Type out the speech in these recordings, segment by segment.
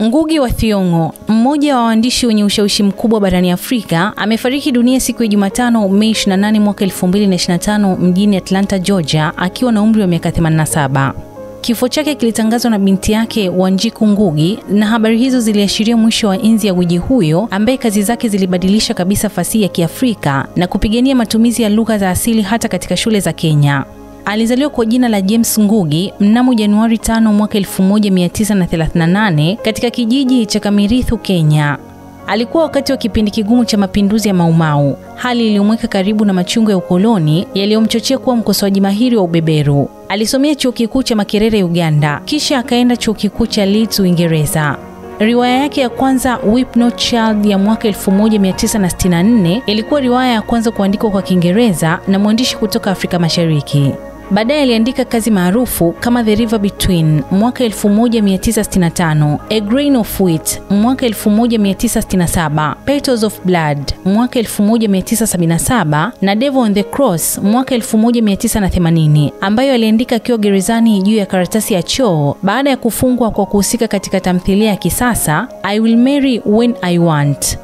Ngugi wa Thiong'o, mmoja wa waandishi wenye ushawishi mkubwa barani Afrika, amefariki dunia siku ya Jumatano Mei 28 mwaka 2025 mjini Atlanta, Georgia, akiwa na umri wa miaka 87. Kifo chake kilitangazwa na binti yake Wanjiku Ngugi, na habari hizo ziliashiria mwisho wa enzi ya gwiji huyo ambaye kazi zake zilibadilisha kabisa fasihi ya Kiafrika na kupigania matumizi ya lugha za asili hata katika shule za Kenya. Alizaliwa kwa jina la James Ngugi mnamo Januari 5 mwaka 1938 katika kijiji cha Kamirithu, Kenya. Alikuwa wakati wa kipindi kigumu cha mapinduzi ya Mau Mau, hali iliyomweka karibu na machungu ya ukoloni yaliyomchochea kuwa mkosoaji mahiri wa ubeberu. Alisomea chuo kikuu cha Makerere, Uganda, kisha akaenda chuo kikuu cha Leeds, Uingereza. Riwaya yake ya kwanza Weep Not Child ya mwaka 1964 ilikuwa riwaya ya kwanza kuandikwa kwa Kiingereza na mwandishi kutoka Afrika Mashariki. Baadaye aliandika kazi maarufu kama The River Between mwaka 1965, A Grain of Wheat mwaka 1967, Petals of Blood mwaka 1977 na Devil on the Cross mwaka 1980, ambayo aliandika akiwa gerezani juu ya karatasi ya choo baada ya kufungwa kwa kuhusika katika tamthilia ya kisasa I Will Marry When I Want.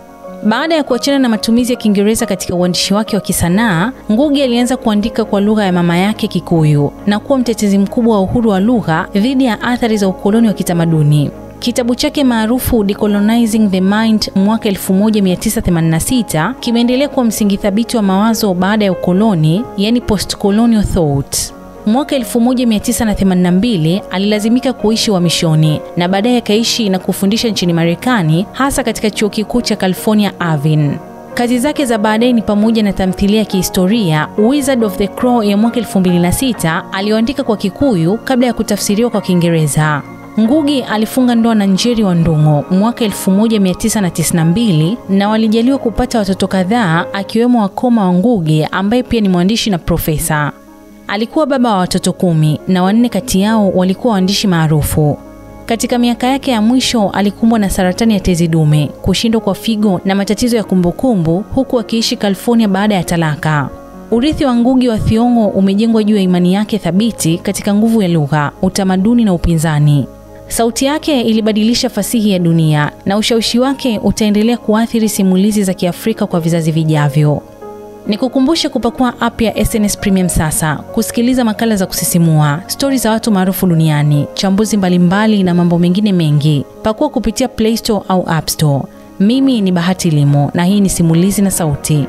Baada ya kuachana na matumizi ya Kiingereza katika uandishi wake wa kisanaa, Ngugi alianza kuandika kwa lugha ya mama yake, Kikuyu, na kuwa mtetezi mkubwa wa uhuru wa lugha dhidi ya athari za ukoloni wa kitamaduni. Kitabu chake maarufu Decolonizing the Mind mwaka 1986 kimeendelea kuwa msingi thabiti wa mawazo baada ya ukoloni, yani post-colonial thought. Mwaka 1982 alilazimika kuishi uhamishoni na baadaye akaishi na kufundisha nchini Marekani, hasa katika chuo kikuu cha California, Irvine. Kazi zake za baadaye ni pamoja na tamthilia ya kihistoria Wizard of the Crow ya mwaka 2006 aliyoandika kwa Kikuyu kabla ya kutafsiriwa kwa Kiingereza. Ngugi alifunga ndoa na Njeri wa Ndung'u mwaka 1992 na walijaliwa kupata watoto kadhaa, akiwemo Wakoma wa Ngugi ambaye pia ni mwandishi na profesa. Alikuwa baba wa watoto 10 na 4 kati yao walikuwa waandishi maarufu. Katika miaka yake ya mwisho alikumbwa na saratani ya tezi dume, kushindwa kwa figo na matatizo ya kumbukumbu, huku akiishi California baada ya talaka. Urithi wa Ngugi wa Thiong'o umejengwa juu ya imani yake thabiti katika nguvu ya lugha, utamaduni na upinzani. Sauti yake ilibadilisha fasihi ya dunia na ushawishi wake utaendelea kuathiri simulizi za Kiafrika kwa vizazi vijavyo. Nikukumbushe kupakua app ya SNS Premium sasa, kusikiliza makala za kusisimua, stori za watu maarufu duniani, chambuzi mbalimbali na mambo mengine mengi. Pakua kupitia Play Store au App Store. Mimi ni Bahati Limo na hii ni Simulizi na Sauti.